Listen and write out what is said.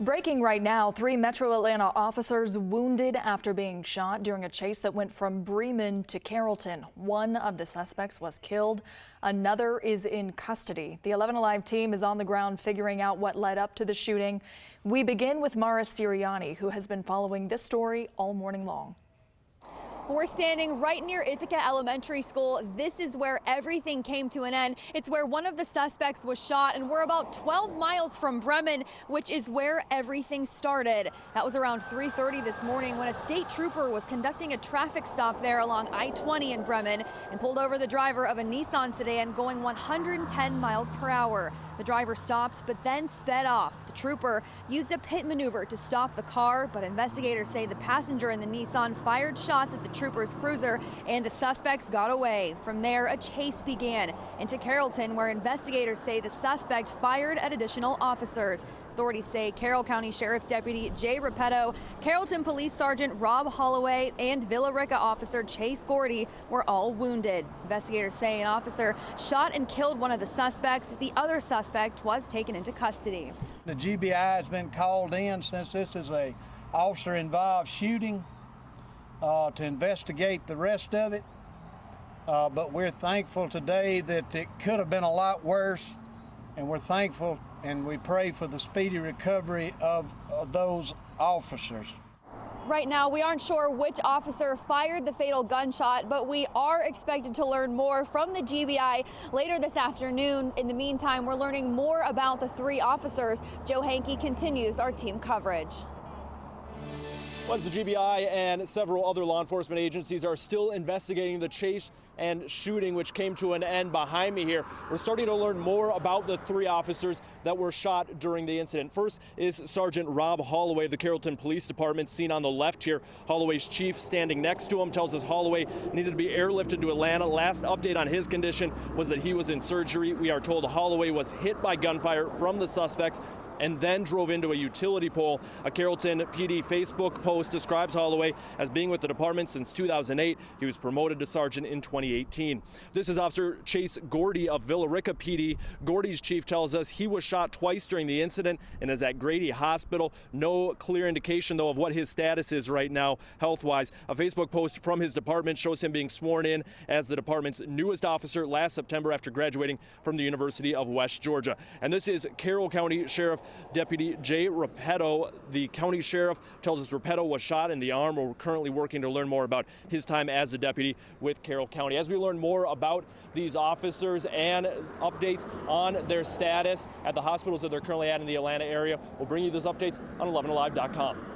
Breaking right now, 3 Metro Atlanta officers wounded after being shot during a chase that went from Bremen to Carrollton. One of the suspects was killed. Another is in custody. The 11 Alive team is on the ground figuring out what led up to the shooting. We begin with Mara Sirianni, who has been following this story all morning long. We're standing right near Ithaca Elementary School. This is where everything came to an end. It's where one of the suspects was shot, and we're about 12 miles from Bremen, which is where everything started. That was around 3:30 this morning when a state trooper was conducting a traffic stop there along I-20 in Bremen and pulled over the driver of a Nissan sedan going 110 miles per hour. The driver stopped but then sped off. The trooper used a pit maneuver to stop the car, but investigators say the passenger in the Nissan fired shots at the trooper's cruiser and the suspects got away. From there, a chase began into Carrollton, where investigators say the suspect fired at additional officers. Authorities say Carroll County Sheriff's Deputy Jay Repetto, Carrollton Police Sergeant Rob Holloway, and Villa Rica Officer Chase Gordy were all wounded. Investigators say an officer shot and killed one of the suspects. The other suspect was taken into custody. The GBI has been called in since this is a officer-involved shooting to investigate the rest of it. But we're thankful today that it could have been a lot worse, and we're thankful and we pray for the speedy recovery of those officers. Right now, we aren't sure which officer fired the fatal gunshot, but we are expected to learn more from the GBI later this afternoon. In the meantime, we're learning more about the 3 officers. Joe Hankey continues our team coverage. Well, the GBI and several other law enforcement agencies are still investigating the chase and shooting, which came to an end behind me here. We're starting to learn more about the 3 officers that were shot during the incident. First is Sergeant Rob Holloway of the Carrollton Police Department, seen on the left here. Holloway's chief standing next to him tells us Holloway needed to be airlifted to Atlanta. Last update on his condition was that he was in surgery. We are told Holloway was hit by gunfire from the suspects and then drove into a utility pole. A Carrollton PD Facebook post describes Holloway as being with the department since 2008. He was promoted to sergeant in 2018. This is Officer Chase Gordy of Villa Rica PD. Gordy's chief tells us he was shot twice during the incident and is at Grady Hospital. No clear indication, though, of what his status is right now health-wise. A Facebook post from his department shows him being sworn in as the department's newest officer last September after graduating from the University of West Georgia. And this is Carroll County Sheriff Deputy Jay Repetto. The county sheriff tells us Repetto was shot in the arm. We're currently working to learn more about his time as a deputy with Carroll County. As we learn more about these officers and updates on their status at the hospitals that they're currently at in the Atlanta area, we'll bring you those updates on 11alive.com.